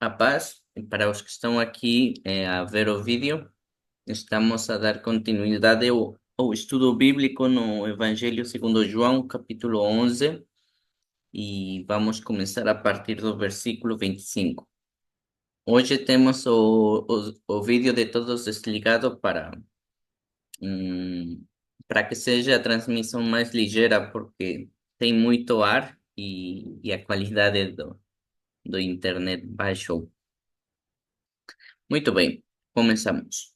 A paz, para os que estão aqui a ver o vídeo, estamos a dar continuidade ao estudo bíblico no Evangelho segundo João, capítulo 11, e vamos começar a partir do versículo 25. Hoje temos o vídeo de todos desligado hum, para que seja a transmissão mais ligeira, porque tem muito ar e a qualidade do internet baixou. Muito bem, começamos.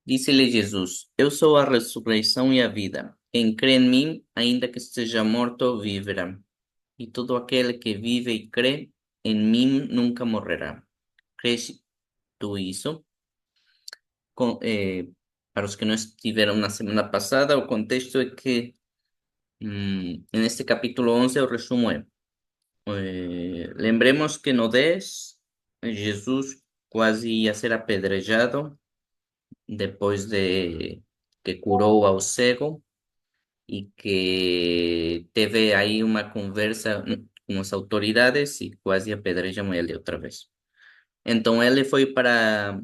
Disse-lhe Jesus: Eu sou a ressurreição e a vida. Quem crê em mim, ainda que esteja morto, viverá. E todo aquele que vive e crê em mim nunca morrerá. ¿Crees tú isso? Com- eh, para os que não estiveram na semana passada, o contexto é que, neste capítulo 11, o resumo é: lembremos que no 10, Jesus quase ia ser apedrejado depois de que curou ao cego e que teve aí uma conversa com as autoridades e quase apedrejam ele outra vez. Então ele foi para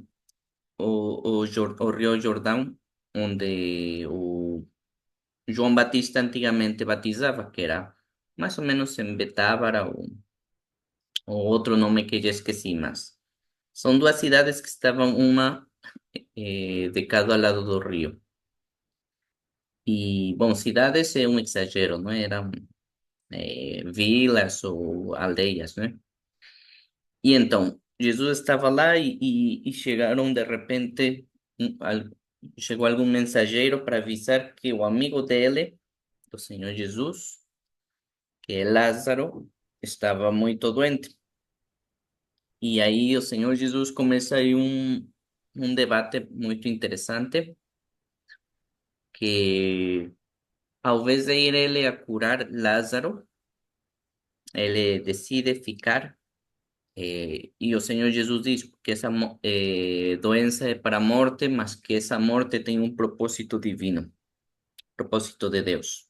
o Rio Jordão, onde o João Batista antigamente batizava, que era mais ou menos em Betábara ou outro nome que já esqueci, mas são duas cidades que estavam uma de cada lado do rio. E, bom, cidades é um exagero, não eram vilas ou aldeias, né? E então, Jesus estava lá e chegaram de repente, chegou algum mensageiro para avisar que o amigo dele, do Senhor Jesus, que é Lázaro, estava muito doente. E aí o Senhor Jesus começa aí um debate muito interessante, que ao invés de ir ele a curar Lázaro, ele decide ficar. E o Senhor Jesus diz que essa doença é para a morte, mas que essa morte tem um propósito divino, propósito de Deus,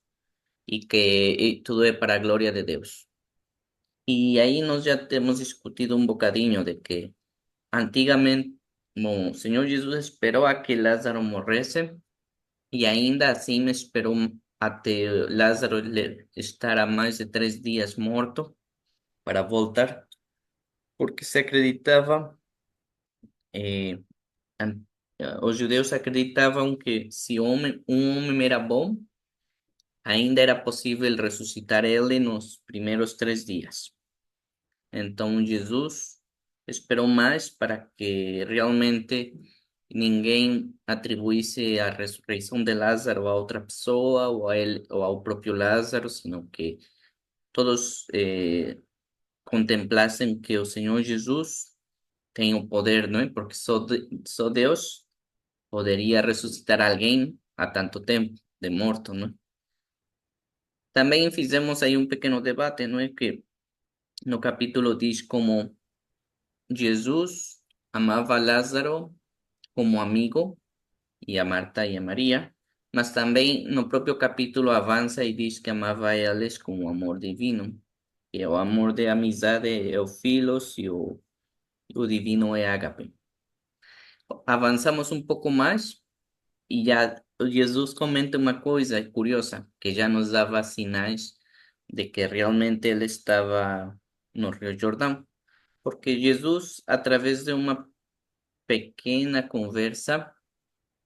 e que tudo é para a glória de Deus. E aí nós já temos discutido um bocadinho de que antigamente, bom, o Senhor Jesus esperou a que Lázaro morresse e ainda assim esperou até Lázaro estar há mais de 3 dias morto para voltar, porque se acreditava eh, an- os judeus acreditavam que se um homem era bom, ainda era possível ressuscitar ele nos primeiros 3 dias. Então Jesus esperou mais para que realmente ninguém atribuísse a ressurreição de Lázaro a outra pessoa ou a ele ou ao próprio Lázaro, sino que todos contemplassem que o Senhor Jesus tem o poder, não é? Porque só Deus poderia ressuscitar alguém há tanto tempo de morto, não é? Também fizemos aí um pequeno debate, não é? Que no capítulo diz como Jesus amava Lázaro como amigo e a Marta e a Maria, mas também no próprio capítulo avança e diz que amava eles com o amor divino, que o amor de amizade é o philos e o divino é ágape. Avançamos um pouco mais e já Jesus comenta uma coisa curiosa, que já nos dava sinais de que realmente ele estava no Rio Jordão, porque Jesus, através de uma pequena conversa,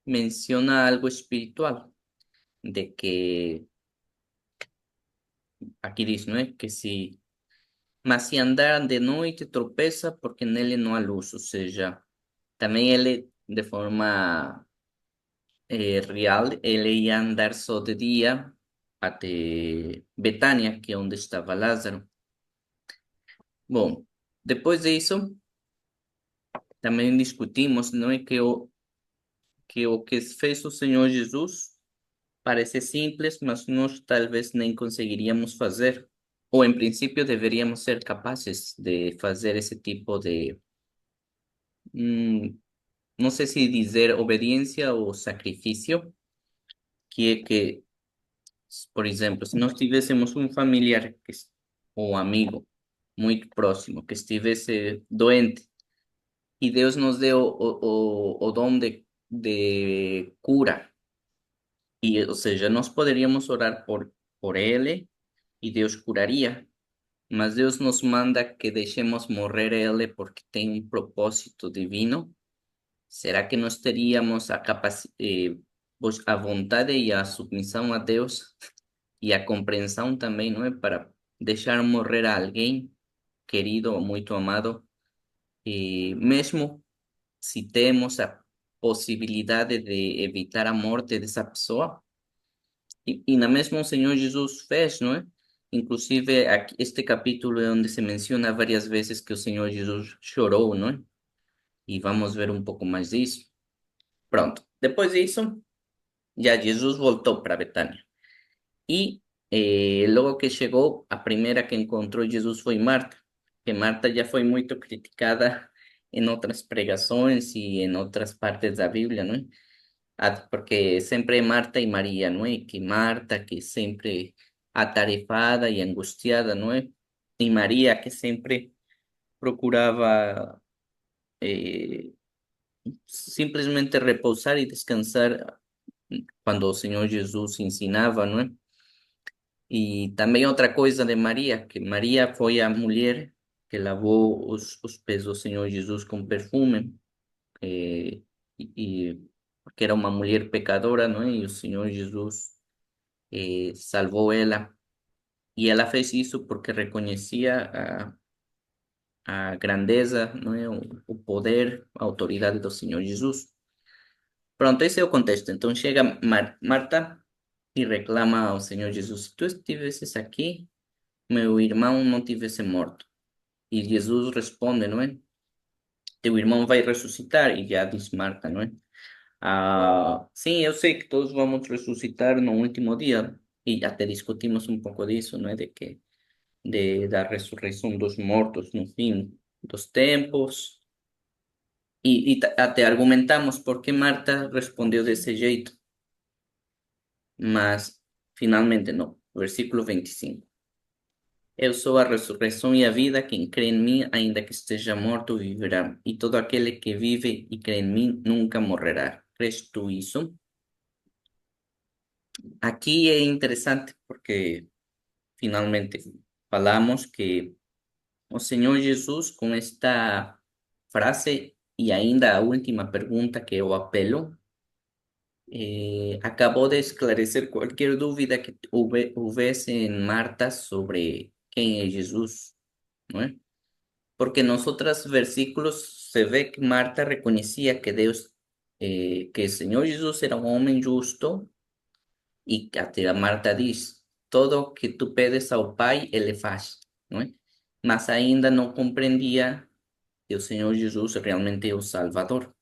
menciona algo espiritual, de que, aqui diz, não é? Que se, mas se andar de noite tropeça porque nele não há luz, ou seja, também ele, de forma real, ele ia andar só de dia até Betânia, que é onde estava Lázaro. Bom, depois disso, também discutimos, não é, que o que fez o Senhor Jesus parece simples, mas nós talvez nem conseguiríamos fazer, ou em princípio deveríamos ser capazes de fazer esse tipo de, hum, não sei se dizer obediência ou sacrifício, que é que, por exemplo, se nós tivéssemos um familiar ou amigo muito próximo, que estivesse doente. E Deus nos deu o dom de cura. E, ou seja, nós poderíamos orar por ele e Deus curaria. Mas Deus nos manda que deixemos morrer ele porque tem um propósito divino. Será que nós teríamos a vontade e a submissão a Deus e a compreensão também, não é? Para deixar morrer a alguém querido ou muito amado, e mesmo se temos a possibilidade de evitar a morte dessa pessoa, e na mesma o Senhor Jesus fez, não é? Inclusive, este capítulo é onde se menciona várias vezes que o Senhor Jesus chorou, não é? E vamos ver um pouco mais disso. Pronto. Depois disso, já Jesus voltou para Betânia. E logo que chegou, a primeira que encontrou Jesus foi Marta, que Marta já foi muito criticada em outras pregações e em outras partes da Bíblia, não é? Porque sempre é Marta e Maria, não é? Que Marta, que sempre atarefada e angustiada, não é? E Maria, que sempre procurava eh, simplesmente repousar e descansar quando o Senhor Jesus ensinava, não é? E também outra coisa de Maria, que Maria foi a mulher que lavou os pés do Senhor Jesus com perfume, eh, porque era uma mulher pecadora, não é? E o Senhor Jesus salvou ela. E ela fez isso porque reconhecia a grandeza, não é? O poder, a autoridade do Senhor Jesus. Pronto, esse é o contexto. Então chega Marta e reclama ao Senhor Jesus: se tu estivesses aqui, meu irmão não tivesse morto. E Jesus responde, não é? Teu irmão vai ressuscitar. E já diz Marta, não é? Sim, eu sei que todos vamos ressuscitar no último dia. E até discutimos um pouco disso, não é? Da ressurreição dos mortos no fim dos tempos. Até argumentamos por que Marta respondeu desse jeito. Mas finalmente não. Versículo 25. Eu sou a ressurreição e a vida, quem crê em mim, ainda que esteja morto, viverá. E todo aquele que vive e crê em mim nunca morrerá. ¿Crees tu isso? Aqui é interessante porque finalmente falamos que o Senhor Jesus, com esta frase e ainda a última pergunta, que é o apelo, acabou de esclarecer qualquer dúvida que houvesse em Marta sobre quem é Jesus, não é? Porque en los otros versículos se ve que Marta reconocía que Dios, que el Señor Jesús era un hombre justo y que até Marta diz, todo que tú pedes ao Pai, Ele faz, não é? Mas ainda não compreendia que o Senhor Jesus realmente é o Salvador.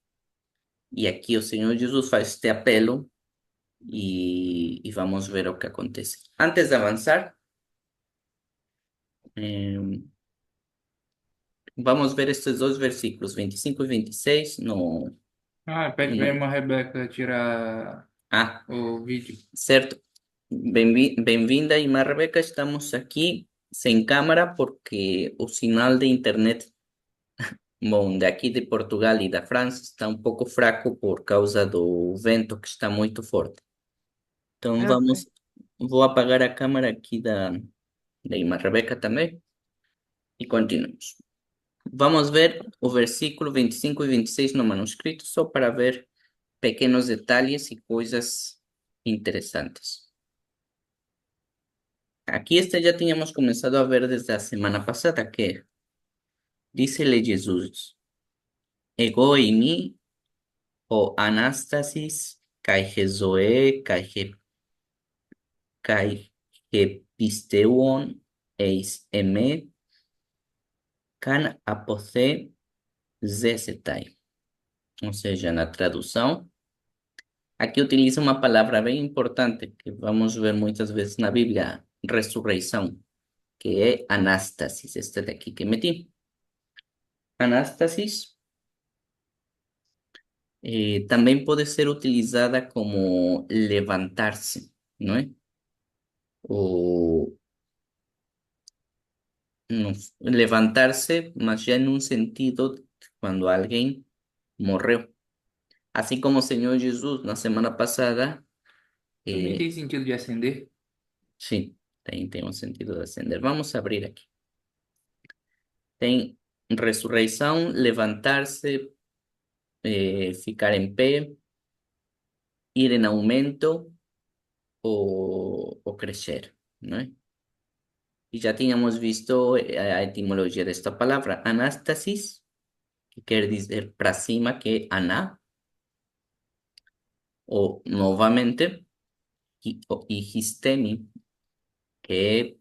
E aqui o Senhor Jesus faz este apelo e vamos ver o que acontece. Antes de avançar, eh, vamos ver estes dois versículos, 25 e 26, Ah, pede pra no, irmã Rebeca tirar ah, o vídeo. certo. Bem-vinda, irmã Rebeca. Estamos aqui sem câmara porque o sinal de internet, bom, daqui de Portugal e da França está um pouco fraco por causa do vento que está muito forte. Então Ok. vou apagar a câmera aqui da irmã Rebeca também e continuamos. Vamos ver o versículo 25 e 26 no manuscrito, só para ver pequenos detalhes e coisas interessantes. Aquí este ya teníamos comenzado a ver desde la semana pasada que dícele Jesús, ego y mi o anastasis kai Jezoe kai pisteuon eis eme can apothe zesetai. Ou seja, na tradução, aqui utiliza uma palavra bem importante que vamos ver muitas vezes na Bíblia, ressurreição, que é anástasis, este daqui que meti. Anástasis también puede ser utilizada como levantarse, ¿no? O, levantarse, mas ya en un sentido cuando alguien morreu. Assim como o Senhor Jesus, na semana passada, Também eh, tem sentido de ascender? sim, tem um sentido de ascender. Vamos abrir aqui. Tem ressurreição, levantar-se, ficar em pé, ir em aumento ou crescer, não é? E já tínhamos visto a etimologia desta palavra, anástasis, que quer dizer para cima, que é aná, ou novamente, e histemi, que é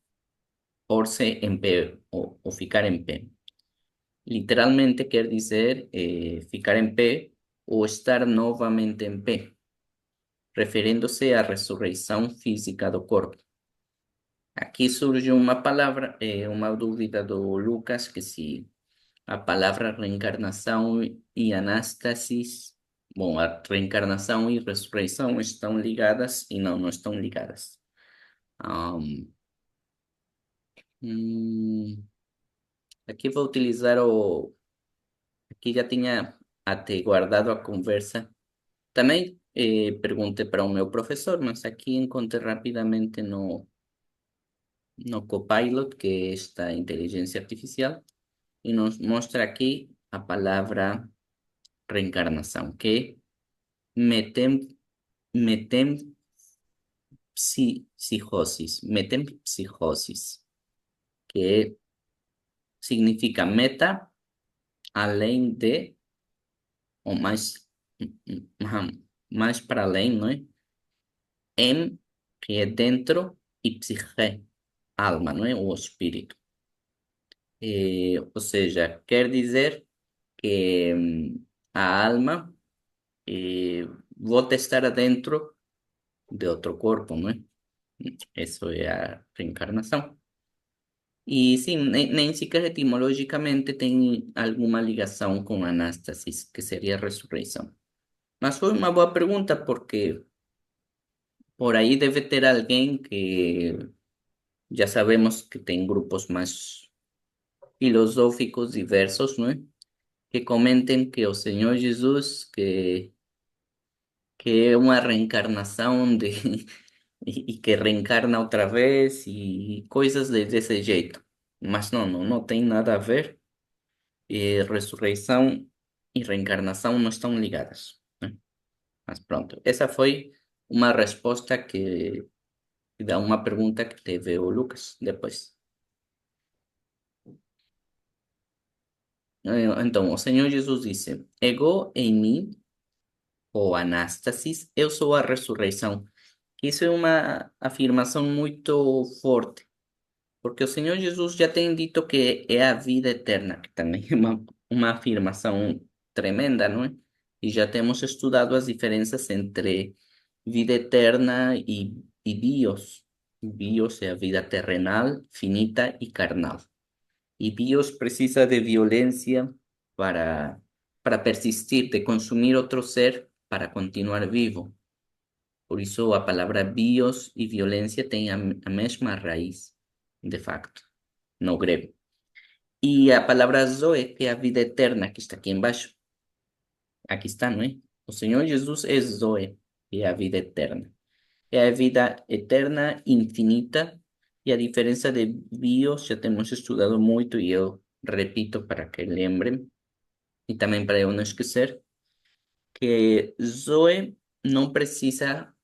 pôr-se em pé ou ficar em pé. Literalmente quer dizer ficar em pé ou estar novamente em pé, referindo-se à ressurreição física do corpo. Aqui surge uma palavra, uma dúvida do Lucas, que se a palavra reencarnação e anástasis, bom, a reencarnação e ressurreição estão ligadas e não estão ligadas. Ahm, hum, aqui vou utilizar aqui já tinha até guardado a conversa. Também perguntei para o meu professor, mas aqui encontrei rapidamente no Copilot, que é esta inteligência artificial, e nos mostra aqui a palavra reencarnação, que é metem, metempsicosis, que significa meta, além de, ou mais, ajá, mais para além, não é? Em, que é dentro, e psique, alma, não é? O espírito. Ou seja, quer dizer que a alma volta a estar dentro de outro corpo, não é? Isso é a reencarnação. E sim, nem sequer etimologicamente tem alguma ligação com anástasis, que seria a ressurreição. Mas foi uma boa pergunta, porque por aí deve ter alguém que já sabemos que tem grupos mais filosóficos diversos, não é? Que comentem que o Senhor Jesus, que é uma reencarnação de, e que reencarna outra vez e coisas desse jeito. Mas não tem nada a ver. Ressurreição e reencarnação não estão ligadas, né? Mas pronto, essa foi uma resposta que dá uma pergunta que teve o Lucas depois. Então, o Senhor Jesus disse: Ego em mim, ou anástasis, eu sou a ressurreição. Isso é uma afirmação muito forte, porque o Senhor Jesus já tem dito que é a vida eterna, que também é uma afirmação tremenda, não é? E já temos estudado as diferenças entre vida eterna e bios. Bios é a vida terrenal, finita e carnal. E bios precisa de violência para, para persistir, de consumir outro ser para continuar vivo. Por isso, a palavra bios e violência têm a mesma raiz, de facto, no grego. E a palavra zoe, que é a vida eterna, que está aqui embaixo. Aqui está, não é? O Senhor Jesus é zoe, que é a vida eterna. É a vida eterna, infinita, e a diferença de bios já temos estudado muito, e eu repito para que lembrem, e também para eu não esquecer, que Zoe não precisa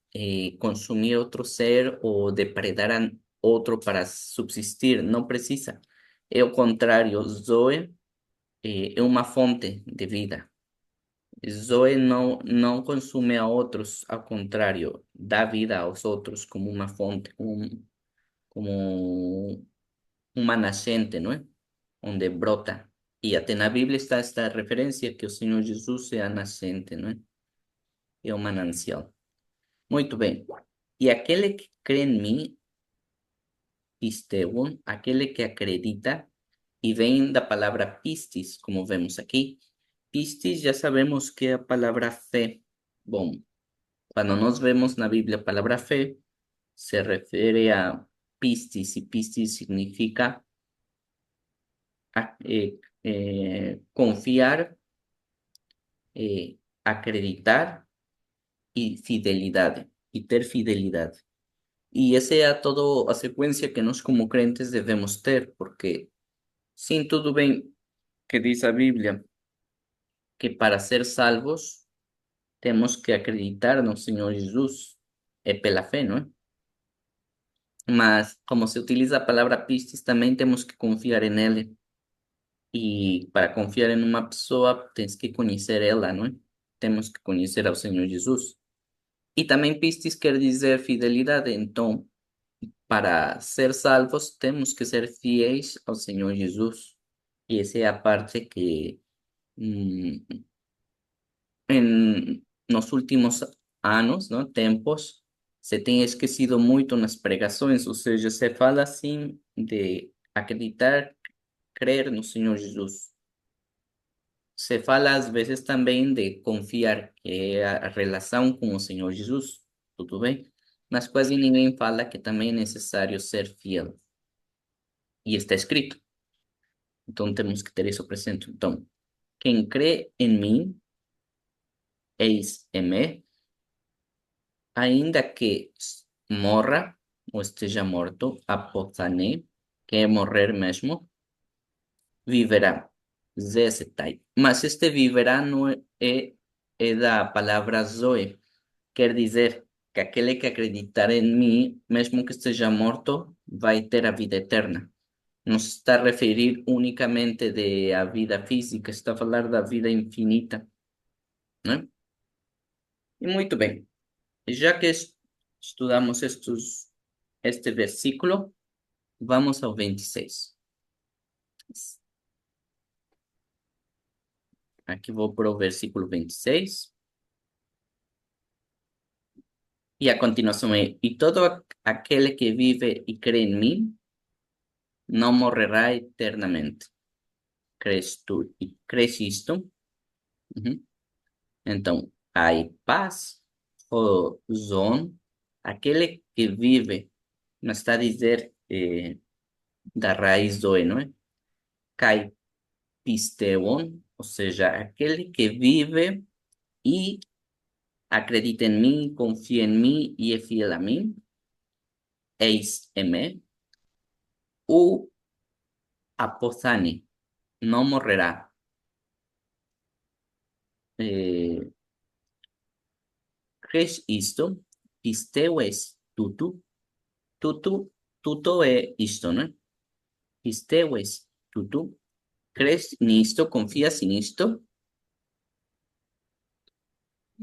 consumir outro ser ou depredar a outro para subsistir, não precisa. É o contrário, Zoe é uma fonte de vida. Zoe não consome a outros, ao contrário, dá vida aos outros como uma fonte, como uma nascente, não é? Onde brota. E até na Bíblia está esta referência que o Senhor Jesus é a nascente, não é? É o manancial. Muito bem. E aquele que crê em mim, pisteuon, aquele que acredita, e vem da palavra pistis, como vemos aqui. Pistis já sabemos que é a palavra fé. Bom, quando nós vemos na Bíblia a palavra fé, se refere a pistis, e pistis significa confiar, acreditar e fidelidade, e ter fidelidade. E essa é a toda a sequência que nós como crentes devemos ter, porque sim, tudo bem que diz a Bíblia que para ser salvos temos que acreditar no Senhor Jesus, é pela fé, não é? Mas como se utiliza a palavra pistis, também temos que confiar em Ele. E para confiar em uma pessoa, tens que conhecer ela, não é? Temos que conhecer ao Senhor Jesus. E também pistis quer dizer fidelidade. Então, para ser salvos, temos que ser fiéis ao Senhor Jesus. E essa é a parte que hum, en nos últimos anos, não, tempos, se tem esquecido muito nas pregações, ou seja, se fala assim de acreditar, crer no Senhor Jesus. Se fala às vezes também de confiar, que é a relação com o Senhor Jesus, tudo bem? Mas quase ninguém fala que também é necessário ser fiel. E está escrito. Então temos que ter isso presente. Então, quem crê em mim, eis-me, ainda que morra ou esteja morto, apostané, que é morrer mesmo, viverá. Zesetai. Mas este viverá não é da palavra zoe, quer dizer que aquele que acreditar em mim, mesmo que esteja morto, vai ter a vida eterna. Não se está a referir unicamente de a vida física, está a falar da vida infinita, né? E muito bem, já que estudamos este versículo, vamos ao 26. Aqui vou para o versículo 26. E a continuação é: E todo aquele que vive e crê em mim, não morrerá eternamente. Crees tu e crees isto? Uhum. Então, hay paz, o zon, aquele que vive, não está a dizer da raiz do não é? Kai pisteuon, ou seja, aquele que vive e acredita em mim, confia em mim e é fiel a mim, eis-me, o apothane, não morrerá. Eh, crees isto? Pisteu es tutu, tutu, tuto é isto, né? Pisteu es tutu. ¿Crees nisto? ¿Confías en esto?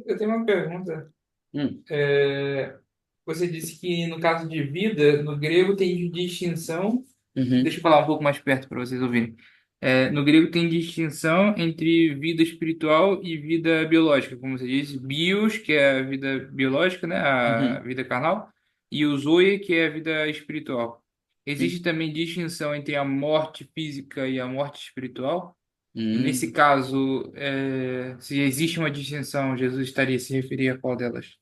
Eu tenho uma pergunta. Mm, É, você disse que no caso de vida, no grego tem distinção. ujú, Deixa eu falar um pouco mais perto para vocês ouvirem. No grego tem distinção entre vida espiritual e vida biológica, como você disse, bios, que é a vida biológica, né, a ujú, vida carnal, e o zoe, que é a vida espiritual. mm, Existe também distinção entre a morte física e a morte espiritual? E nesse mm. caso, se existe uma distinção, Jesus estaria se referir a qual delas?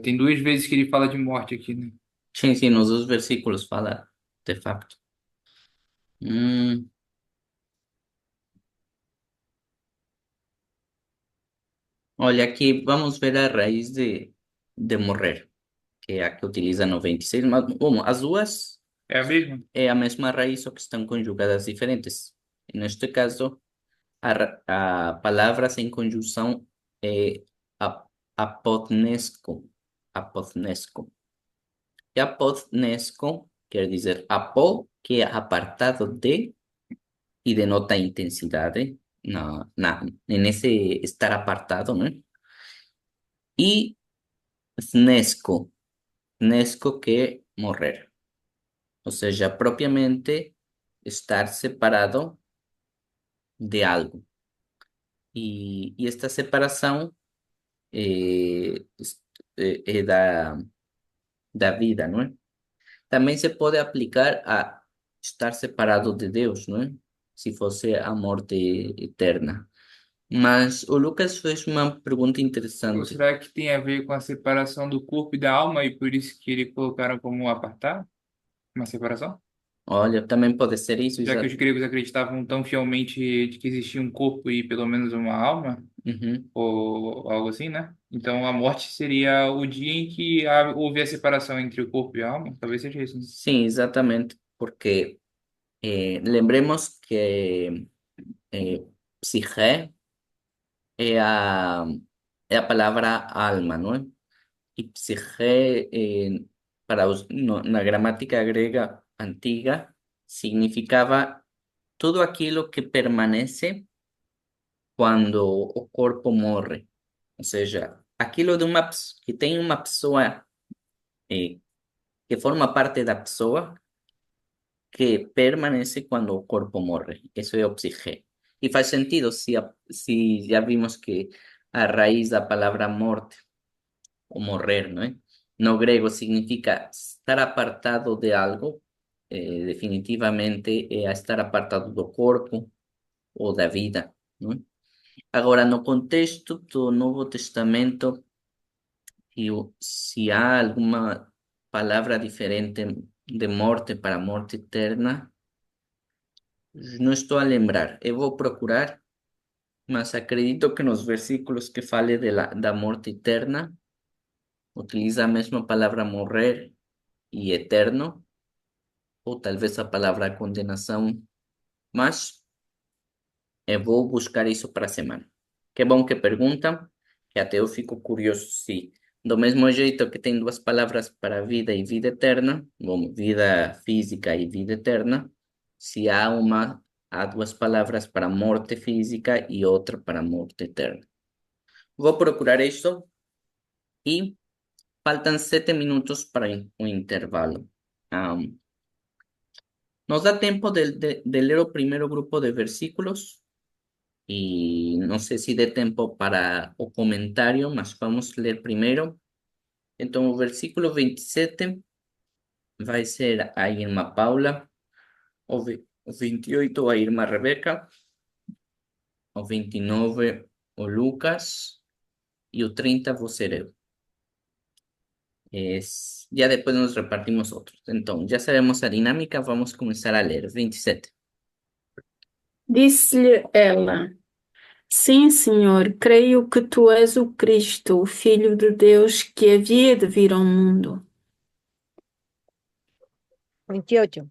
Tem duas vezes que ele fala de morte aqui, né? Sim, sim, nos dos versículos fala, de facto. Mm, olha, aqui vamos ver a raiz de morrer, que é a que utiliza no 26, mas, bom, as duas É a mesma? é a mesma raiz, só que estão conjugadas diferentes. Neste caso, a palavra sem conjunção é apodnesco, apodnesco. E apodnesco quer dizer apo, que é apartado de, e denota intensidade nesse estar apartado, né? E snesco, nesco que é morrer. Ou seja, propriamente estar separado de algo. E esta separação é, é da vida, não é? Também se pode aplicar a estar separado de Deus, não é? Se fosse a morte eterna. Mas o Lucas fez uma pergunta Ou interessante. será que tem a ver com a separação do corpo e da alma e por isso que ele colocaram como apartar? Uma separação? Olha, também pode ser isso, Já que os exato. gregos acreditavam tão fielmente de que existia um corpo e pelo menos uma alma, Uhum. ou algo assim, né? Então a morte seria o dia em que houve a separação entre o corpo e a alma. Talvez seja isso, né? Sim, exatamente, porque lembremos que psique é é a palavra alma, não é? Y psique, na gramática grega antiga, significaba todo aquilo que permanece quando o corpo morre. Ou seja, aquilo de que tem uma pessoa, eh, que forma parte da pessoa, que permanece quando o corpo morre. Isso é o psique. E faz sentido se já vimos que a raiz da palavra morte o morrer, ¿no? No grego significa estar apartado de algo, definitivamente a estar apartado do corpo ou da vida, não é? Agora, no contexto do Novo Testamento, se há alguma palavra diferente de morte para morte eterna, não estou a lembrar. Eu vou procurar, mas acredito que nos versículos que fale da morte eterna, utiliza a mesma palavra morrer e eterno, ou talvez a palavra condenação, mas eu vou buscar isso para a semana. Que bom que pergunta, que até eu fico curioso se, do mesmo jeito que tem duas palavras para vida e vida eterna, bom, vida física e vida eterna, se há duas palavras para morte física e outra para morte eterna. Vou procurar isso e faltam 7 minutos para o intervalo. Ah, nos da tempo de ler o primeiro grupo de versículos e não sei se dê tempo para o comentário, mas vamos ler primeiro. Então, o versículo 27 vai ser a irmã Paula, o 28 a irmã Rebeca, o 29 o Lucas e o 30 vou ser eu. Já depois nos repartimos outros. Então, já sabemos a dinâmica, vamos começar a ler. 27. Disse-lhe ela: Sim, Senhor, creio que tu és o Cristo, o Filho de Deus que havia de vir ao mundo. 28.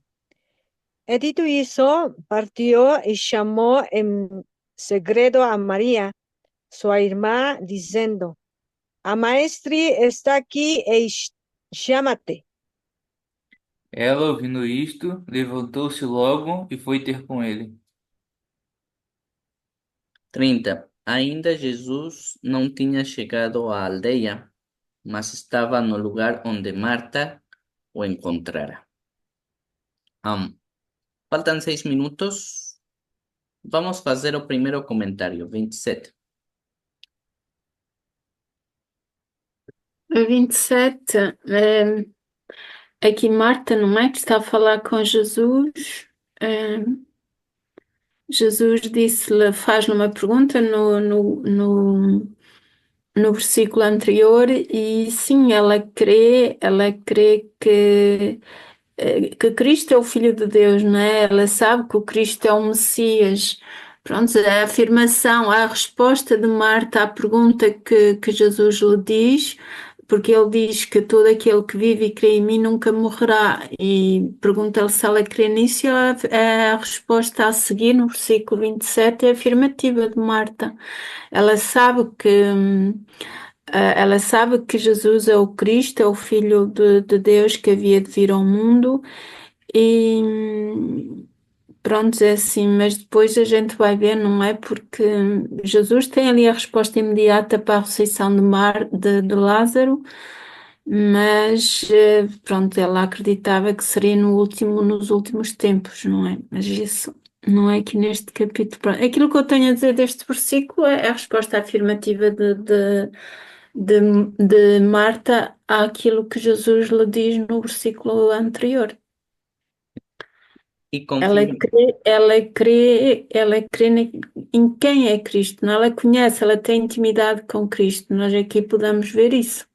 E dito eso, partió y llamó en secreto a María, su hermana, diciendo: A maestri está aquí e llámate. Ela, ouvindo isto, levantou-se logo e foi ter com ele. 30. Ainda Jesus não tinha chegado à aldeia, mas estava no lugar onde Marta o encontrara. Faltam 6 minutos. Vamos fazer o primeiro comentário. 27. A 27, aqui Marta, não é? Que está a falar com Jesus. eh, Jesus disse-lhe, faz-lhe uma pergunta no versículo anterior, e sim, ela crê que Cristo é o Filho de Deus, não é? Ela sabe que o Cristo é o Messias. Pronto, a afirmação, a resposta de Marta à pergunta que Jesus lhe diz, porque ele diz que todo aquele que vive e crê em mim nunca morrerá. E pergunta-lhe se ela crê nisso, e a resposta a seguir, no versículo 27, é afirmativa de Marta. Ela sabe que. Ela sabe que Jesus é o Cristo, é o Filho de Deus que havia de vir ao mundo e pronto, é assim, mas depois a gente vai ver, não é? Porque Jesus tem ali a resposta imediata para a ressurreição de Lázaro, mas pronto, ela acreditava que seria nos últimos tempos, não é? Mas isso não é aqui neste capítulo. Pronto, aquilo que eu tenho a dizer deste versículo é a resposta afirmativa de, de Marta àquilo que Jesus lhe diz no versículo anterior. E Ela confirma, crê, em quem é Cristo, não? Ela conhece, ela tem intimidade com Cristo. Nós aqui podemos ver isso.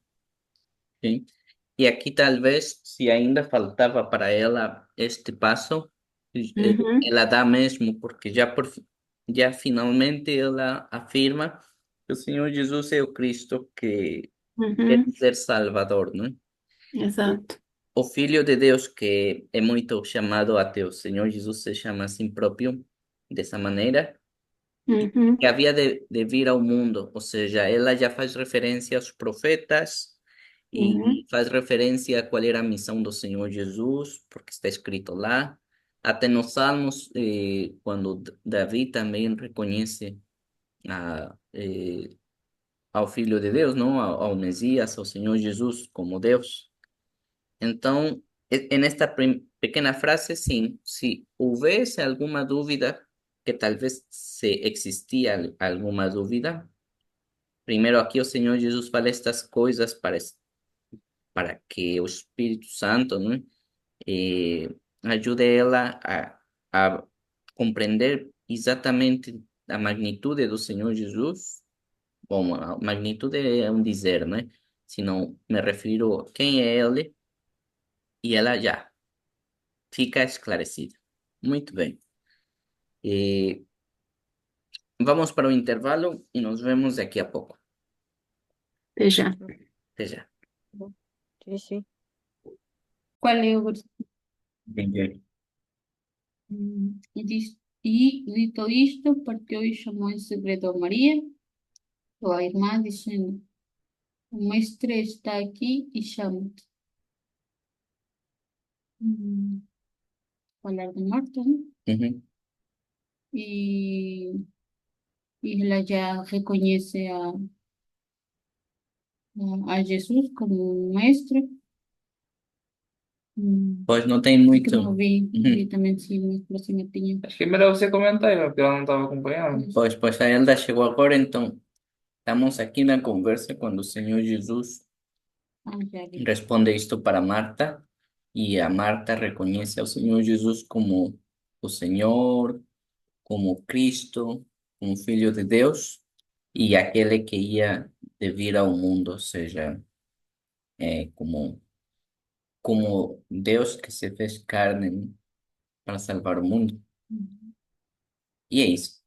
sim. E aqui talvez, se ainda faltava para ela este passo, Uhum, ela dá mesmo, porque já finalmente ela afirma que o Senhor Jesus é o Cristo que quer uhum, ser Salvador, não é? exato. O Filho de Deus, que é muito chamado até o Senhor Jesus se chama assim próprio, dessa maneira, que Uhum, havia de vir ao mundo, ou seja, ela já faz referência aos profetas e uhum, faz referência a qual era a missão do Senhor Jesus, porque está escrito lá. Até nos Salmos, quando Davi também reconhece ao Filho de Deus, não? Ao Messias, ao Senhor Jesus como Deus. Então, en esta pequena frase, sim, se houvesse alguma dúvida, que talvez se existia alguma dúvida, primeiro aqui o Senhor Jesus fala estas coisas para que o Espírito Santo, né, ajude ela a compreender exatamente a magnitude do Senhor Jesus. Bom, a magnitude é um dizer, né? Senão me refiro a quem é Ele e ela já fica esclarecida. Muito bem. Eh, Vamos para o intervalo e nos vemos daqui a pouco. até já. Até já. Sí, sí. ¿Cuál es el versículo? Entendi. Y dice, y dito isto, partió y llamó en secreto a María, a irmã, diciendo, o mestre está aquí y llama-te. Mm, Hablar de Marta, ¿no? Uhum. Y, y ella ya reconoce a Jesús como un maestro. Pois não tem Así que no muito. vi Uhum. también si me expresa mi opinión. Acho que é melhor você comentar aí, porque ela não estava acompanhando. Pois a Elda chegou agora, então estamos aqui na conversa quando o Senhor Jesus Ah, ya vi. responde isto para Marta e a Marta reconhece ao Senhor Jesus como o Senhor, como Cristo, como Filho de Deus e aquele que ia de vir ao mundo, ou seja, como Deus que se fez carne para salvar o mundo. E é isso.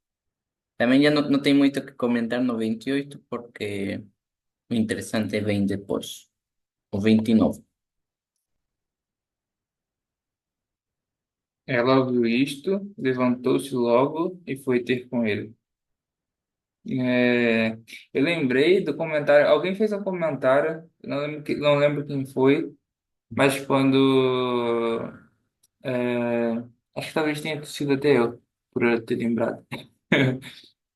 Também já não tem muito o que comentar no 28, porque o interessante vem depois, o 29. Ela ouviu isto, levantou-se logo e foi ter com ele. É, eu lembrei do comentário, alguém fez um comentário, não lembro quem foi, mas quando. é, acho que talvez tenha sido até eu, por eu ter lembrado.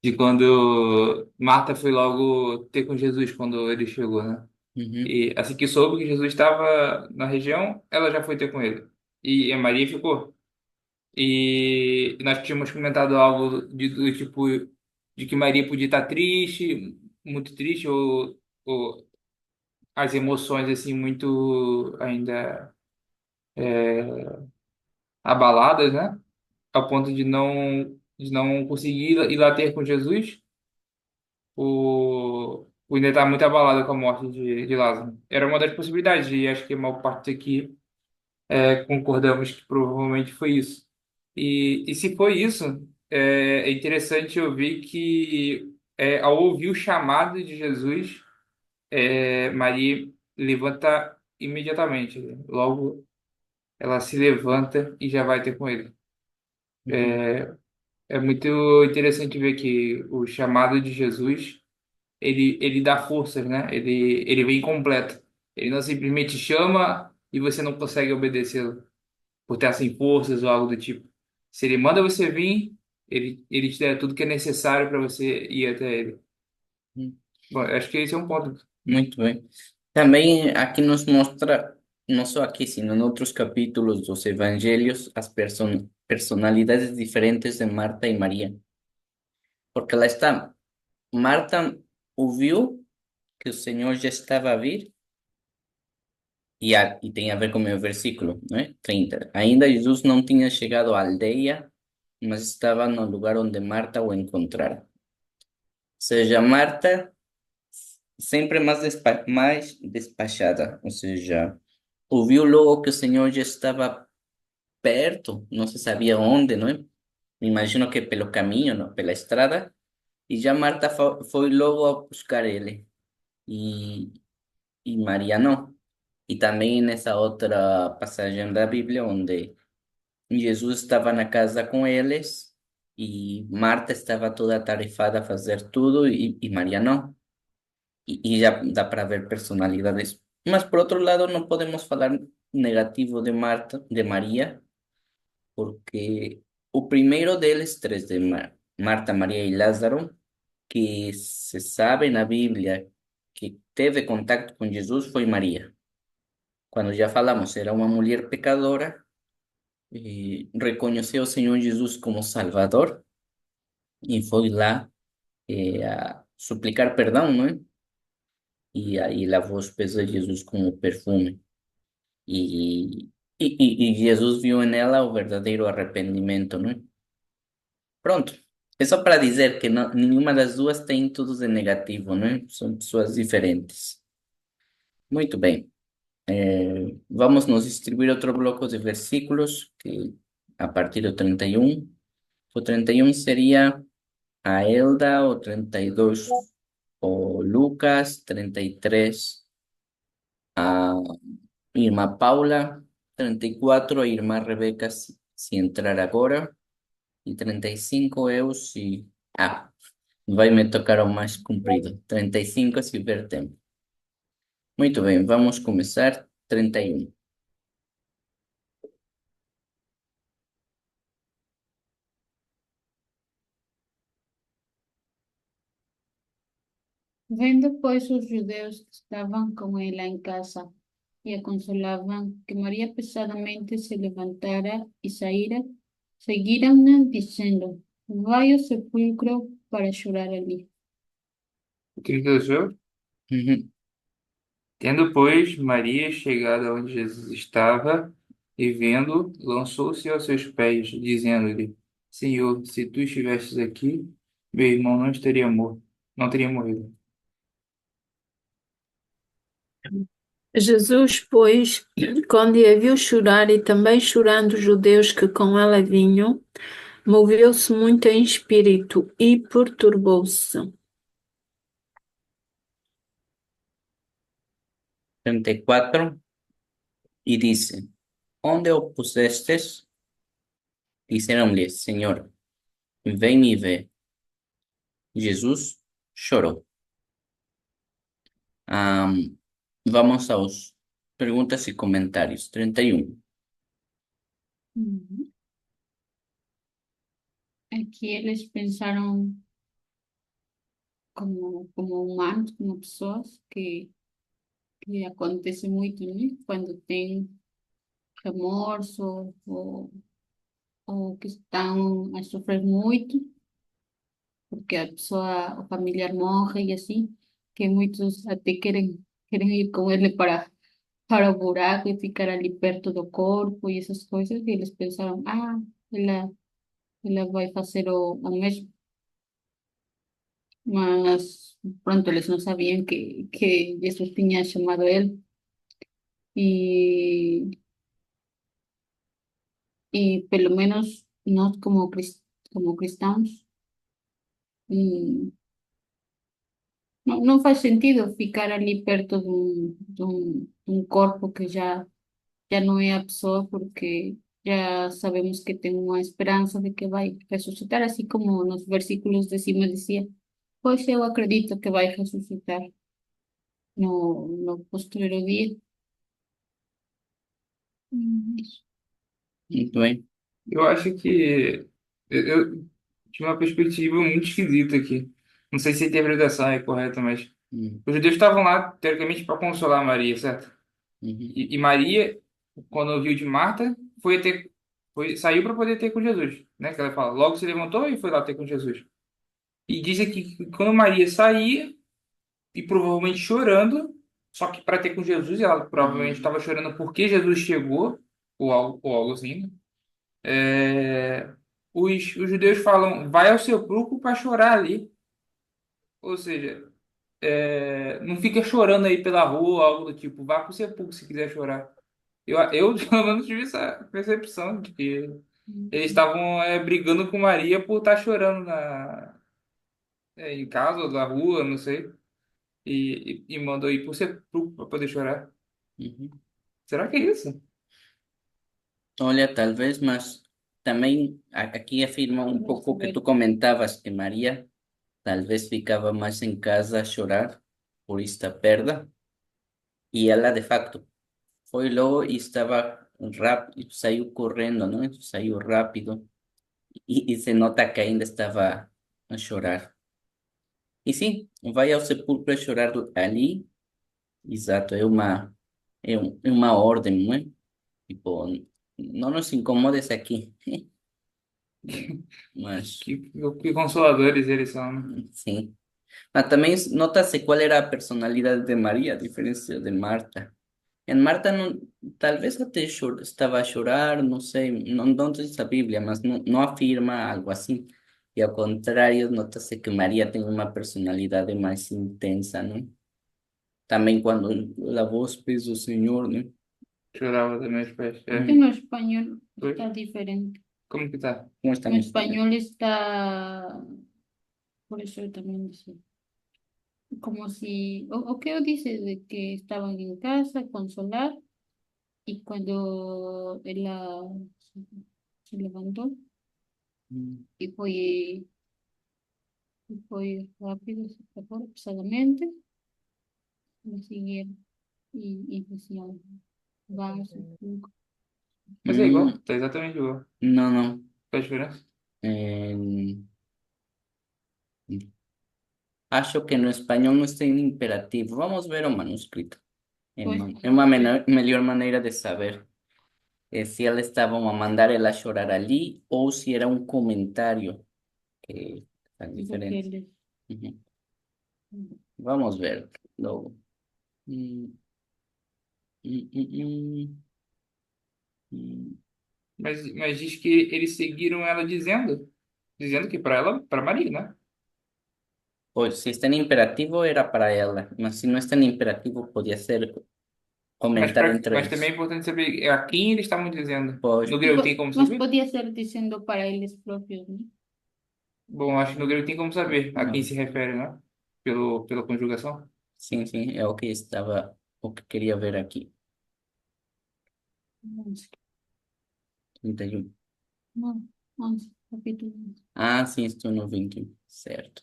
De quando Marta foi logo ter com Jesus quando ele chegou, né? Uhum, E assim que soube que Jesus estava na região, ela já foi ter com ele. E a Maria ficou. E nós tínhamos comentado algo do tipo de que Maria podia estar triste, muito triste, ou as emoções assim muito ainda abaladas, né? Ao ponto de não conseguir ir lá ter com Jesus, o ainda está muito abalada com a morte de Lázaro. Era uma das possibilidades, e acho que a maior parte aqui concordamos que provavelmente foi isso. E se foi isso, é interessante ouvir que, ao ouvir o chamado de Jesus, Maria levanta imediatamente. Logo, ela se levanta e já vai ter com ele. uhum, É muito interessante ver que o chamado de Jesus, ele dá forças, né? Ele vem completo. Ele não simplesmente chama e você não consegue obedecê-lo por ter sem forças ou algo do tipo. Se ele manda você vir, ele te dá tudo que é necessário para você ir até ele. uhum. Bom, eu acho que esse é um ponto. Muito bem. Também aqui nos mostra, não só aqui, sino em outros capítulos dos evangelhos, as personalidades diferentes de Marta e Maria. Porque lá está, Marta ouviu que o Senhor já estava a vir, e tem a ver com o meu versículo, né? 30. Ainda Jesus não tinha chegado à aldeia, mas estava no lugar onde Marta o encontrara. Ou seja, Marta sempre mais despachada, ou seja, ouviu logo que o Senhor já estava perto, não se sabia onde, não é? Imagino que pelo caminho, não, pela estrada, e já Marta foi logo a buscar ele, e, e Maria não. E também nessa outra passagem da Bíblia, onde Jesus estava na casa com eles, e Marta estava toda atarefada a fazer tudo, e Maria não. E já dá para ver personalidades. Mas por outro lado, não podemos falar negativo de Marta, de Maria, porque o primeiro deles três, de Marta, Maria e Lázaro, que se sabe na Bíblia que teve contato com Jesus, foi Maria. Quando já falamos, era uma mulher pecadora, e reconheceu o Senhor Jesus como Salvador e foi lá a suplicar perdão, não é? E aí lavou os pés de Jesus com o perfume. E, e Jesus viu nela o verdadeiro arrependimento, não é? Pronto. É só para dizer que nenhuma das duas tem tudo de negativo, não é? São pessoas diferentes. Muito bem. Vamos nos distribuir outro bloco de versículos, que a partir do 31. O 31 seria a Elda, o 32 o Lucas, 33 a irmã Paula, 34 a irmã Rebeca, se entrar agora, e 35 eu se... Ah, vai me tocar o mais comprido. 35 se houver tempo. Muito bem, vamos começar. 31. Vendo, pois, os judeus que estavam com ela em casa e a consolavam, que Maria pesadamente se levantara e saíra, seguiram-na, dizendo: Vai ao sepulcro para chorar ali. O 38. Uhum. Tendo, pois, Maria chegado onde Jesus estava, e vendo, lançou-se aos seus pés, dizendo-lhe: Senhor, se tu estivesses aqui, meu irmão não estaria morto, não teria morrido. Jesus, pois, quando a viu chorar e também chorando os judeus que com ela vinham, moveu-se muito em espírito e perturbou-se. 34. E disse: Onde o pusestes? Disseram-lhe: Senhor, vem e vê. Jesus chorou. Vamos aos perguntas e comentários. 31. Uhum. Aqui eles pensaram como humanos, como pessoas, que acontece muito, né? Quando tem remorso ou que estão a sofrer muito, porque a pessoa, o familiar morre e assim, que muitos até querem ir com ele para o buraco e ficar ali perto do corpo e essas coisas, e eles pensaram, ela vai fazer o mesmo, mas pronto, eles não sabiam que Jesus tinha chamado ele e, e pelo menos nós como cristãos, mm, não faz sentido ficar ali perto de um corpo que já não é a pessoa, porque já sabemos que tem uma esperança de que vai ressuscitar, assim como nos versículos de cima dizia, pois eu acredito que vai ressuscitar no posterior dia. Isso. Muito bem. Eu acho que eu tive uma perspectiva muito esquisita aqui. Não sei se a interpretação é correta, mas Uhum. os judeus estavam lá, teoricamente, para consolar Maria, certo? Uhum. E Maria, quando ouviu de Marta, saiu para poder ter com Jesus, né? Que ela fala, logo se levantou e foi lá ter com Jesus. E diz aqui que quando Maria saía, e provavelmente chorando, só que para ter com Jesus, ela provavelmente estava chorando porque Jesus chegou, ou algo assim, né? Os judeus falam, vai ao sepulcro para chorar ali. Ou seja, não fica chorando aí pela rua, algo do tipo, vá pro sepulcro se quiser chorar. Eu pelo menos tive essa percepção de que eles estavam brigando com Maria por estar chorando em casa ou na rua, não sei. E mandou ir pro sepulcro para poder chorar. Ujú. Será que é isso? Olha, talvez, mas também aqui afirma um Vamos pouco o que ver. tu comentavas, que Maria talvez ficava mais em casa a chorar por esta perda, e ela de facto foi logo e estava rápido, saiu correndo, não? Saiu rápido e se nota que ainda estava a chorar. E sim, vai ao sepulcro a chorar ali, exato, é uma ordem, não é? Tipo, não nos incomodes aqui, mas Que consoladores eles são, né? sim. Mas também nota-se qual era a personalidade de Maria, a diferença de Marta. Em Marta não, talvez até estava a chorar, não sei, não diz a Bíblia, mas não afirma algo assim. E ao contrário, nota-se que Maria tem uma personalidade mais intensa, não? Também quando lavou os pés do Senhor, né? Chorava também os pés. Que É. no español Oi? está diferente. Como que tá? Como está No en español? español está, por eso yo también decía, como si, o qué dice de que estaban en casa con Solar y cuando él se, se levantó Mm, y fue rápido, se escapó pesadamente, le siguieron y decían, vamos, Mas é igual, mm, tá exatamente igual. no, no. Qual a diferença? En- Acho que no español no está en imperativo. Vamos a ver o manuscrito. pues, É uma melhor maneira de saber se ela estava a mandar ela chorar ali ou se era um comentário que é lo que diferente. les... Uhum. Vamos ver logo. Hum, hum, hum, hum, hum. Mas diz que eles seguiram ela dizendo que para ela, para Maria, né? Pois, se está em imperativo era para ela, mas se não está em imperativo podia ser comentar entre Mas também é eles. importante saber a quem eles estavam dizendo. Pois, No grego tem como Mas saber? podía ser diciendo para ellos propios, ¿no? Bom, acho que no grego tem como saber a quem não. se refere, né? Pela conjugação. Sim, sim, é o que queria ver aqui. 11, 31. no, 11, capítulo 11. Ah, sim, estou no 21. Certo.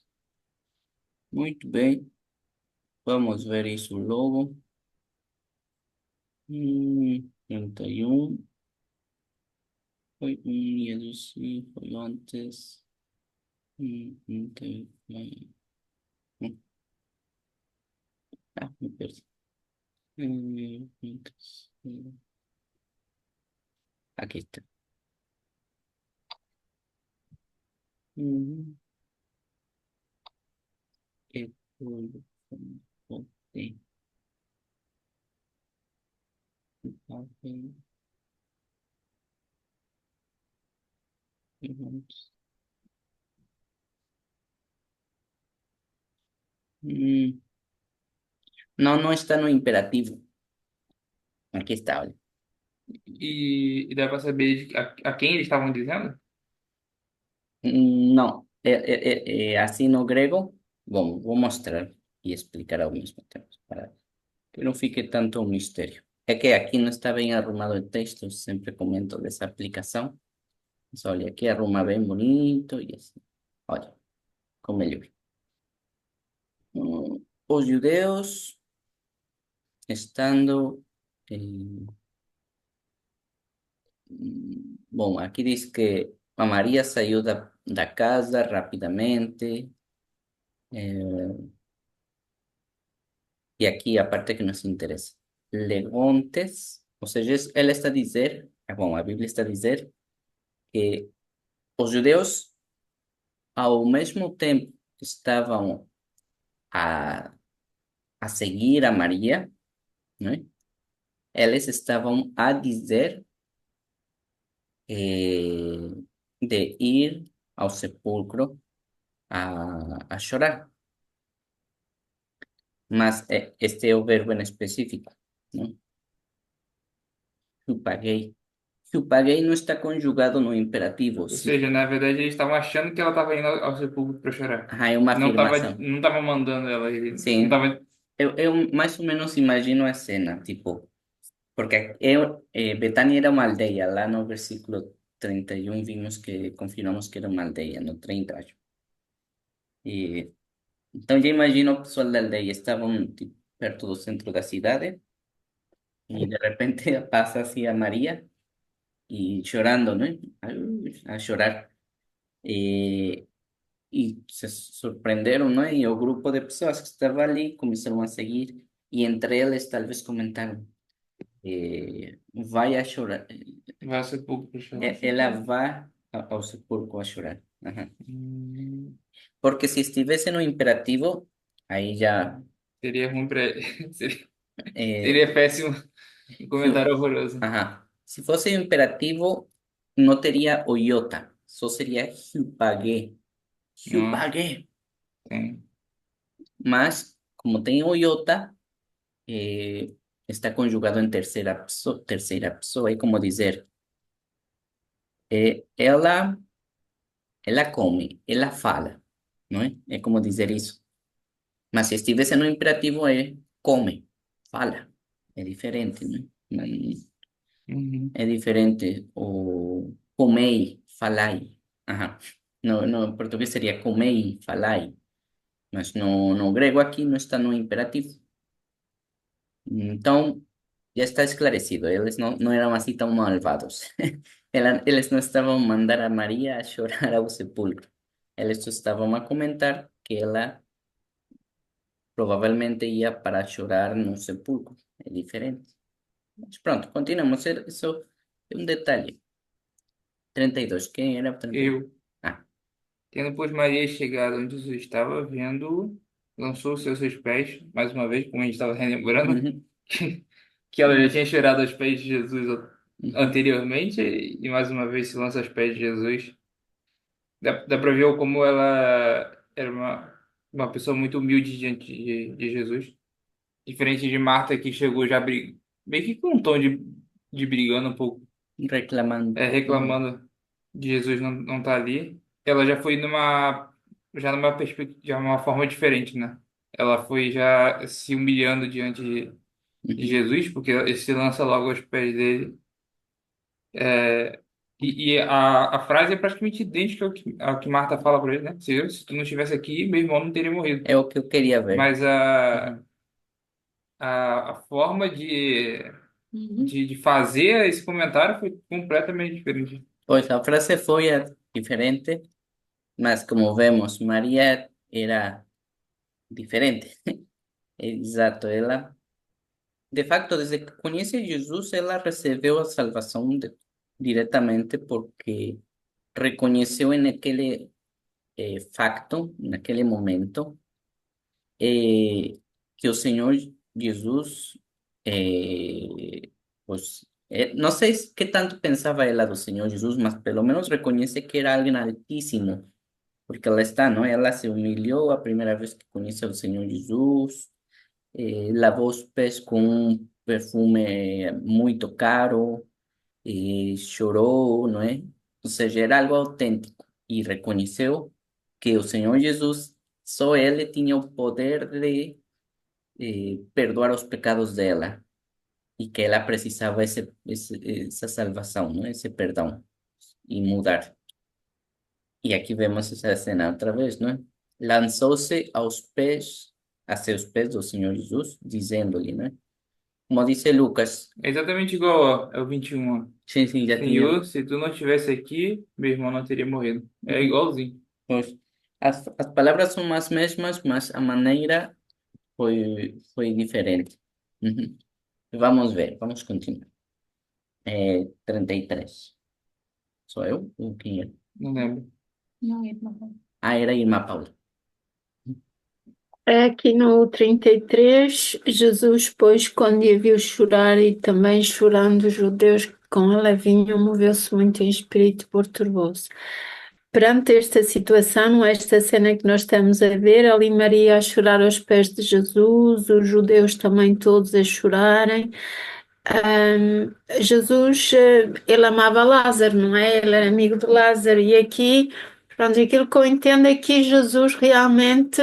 Muito bem. Vamos ver isso logo. 31. Foi ia dizer, foi antes. 31. Ah, me perdi. 31. Aqui está. Hum, que tudo. Voltei. Hum, não, não está no imperativo. Aqui está, olha. E dá para saber a quem eles estavam dizendo? Não, é assim no grego. Bom, vou mostrar e explicar ao mesmo tempo, para que não fique tanto um mistério. É que aqui não está bem arrumado o texto, sempre comento dessa aplicação. Mas olha, aqui arruma bem bonito e assim. Olha, com melhor. Os judeus, estando. eh, Bom, aqui diz que a Maria saiu da casa rapidamente. E aqui a parte que nos interessa. Legontes, ou seja, ela está a dizer, bom, a Bíblia está a dizer que os judeus, ao mesmo tempo que estavam a, a seguir a Maria, né, eles estavam a dizer de ir ao sepulcro a chorar. Mas este é o verbo em específico, né? Hypagei. Hypagei não está conjugado no imperativo. Ou Se, seja, na verdade, eles estavam achando que ela estava indo ao sepulcro para chorar. é uma afirmação. Não tava mandando ela, ele não Sim, tava. eu mais ou menos imagino a cena, tipo, porque Betânia era uma aldeia, lá no versículo 31 vimos que confirmamos que era uma aldeia, no 30 acho. E, então eu imagino o pessoal da aldeia, estavam tipo, perto do centro da cidade e de repente passa assim a Maria y llorando, ¿no? A llorar. Eh, y se sorprenderam, não é? E o grupo de pessoas que estava ali começaram a seguir e entre eles talvez comentaram, vai a chorar, Vai ao sepulcro para chorar. ela vai ao sepulcro a chorar. Ajá. Hum, Porque se estivesse no imperativo, aí já seria ruim para ele. eh, Seria péssimo. Um se, comentário horroroso. ajá. Se fosse imperativo, não teria o iota, só seria hypagé, Não, hypagé. tem. Mas, como tem o iota, está conjugado em terceira pessoa, é como dizer, ela come, ela fala, não é? É como dizer isso. Mas se estivesse no imperativo, é come, fala. É diferente, não é? Uhum. É diferente. O comei, falai. Ajá. No, em português seria comei, falai. Mas no grego aqui não está no imperativo. Então, ya está esclarecido, eles não eram assim tão malvados. Eles não estavam a mandar a Maria a chorar ao sepulcro. Eles só estavam a comentar que ela provavelmente ia para chorar no sepulcro. É diferente. Mas pronto, continuamos. Isso é um detalhe. 32. Quem era o 32? Eu, Ah, tendo pois Maria chegado onde Jesus estava, vendo, lançou os seus pés, mais uma vez, como a gente estava relembrando, uhum, que ela já tinha chorado aos pés de Jesus uhum. anteriormente, e mais uma vez se lança aos pés de Jesus. Dá para ver como ela era uma pessoa muito humilde diante de Jesus. Diferente de Marta, que chegou já meio que com um tom de brigando um pouco, Reclamando. Uhum. reclamando de Jesus não tá ali. Ela já foi já numa perspectiva, já uma forma diferente, né? Ela foi já se humilhando diante de Uhum. Jesus, porque ele se lança logo aos pés dele. É, a frase é praticamente idêntica ao que Marta fala para ele, né? Se tu não estivesse aqui, meu irmão não teria morrido. É o que eu queria ver. Mas Uhum. a forma Uhum. de fazer esse comentário foi completamente diferente. Pois a frase foi diferente, mas como vemos, Maria era diferente. Exato, ela, de facto, desde que conhece Jesus, ela recebeu a salvação diretamente porque reconheceu naquele facto, naquele momento, eh, que o Senhor Jesus, pues, não sei que tanto pensava ela do Senhor Jesus, mas pelo menos reconhece que era alguém altíssimo, porque ela está, não? Ela se humilhou a primeira vez que conhece o Senhor Jesus, lavou os pés com um perfume muito caro e chorou, não é? Ou seja, era algo autêntico e reconheceu que o Senhor Jesus, só ele tinha o poder de perdoar os pecados dela e que ela precisava essa salvação, não é? Esse perdão e mudar. E aqui vemos essa cena outra vez, não é? Lançou-se a seus pés do Senhor Jesus, dizendo-lhe, né? Como disse Lucas, É exatamente igual ao 21. Ó. sim, sim, já tinha. Senhor, se tu não estivesse aqui, meu irmão não teria morrido. É igualzinho. Pois, as palavras são as mesmas, mas a maneira foi diferente. Uhum. Vamos ver, vamos continuar. 33. Sou eu? Ou quem é? Não lembro. Não, irmão. Ah, era a irmã Paula. É aqui no 33, Jesus, pois, quando a viu chorar e também chorando os judeus que com ela vinham, moveu-se muito em espírito, perturbou-se. Perante esta situação, esta cena que nós estamos a ver, ali Maria a chorar aos pés de Jesus, os judeus também todos a chorarem, Jesus, ele amava Lázaro, não é? Ele era amigo de Lázaro. E aqui, pronto, aquilo que eu entendo é que Jesus realmente,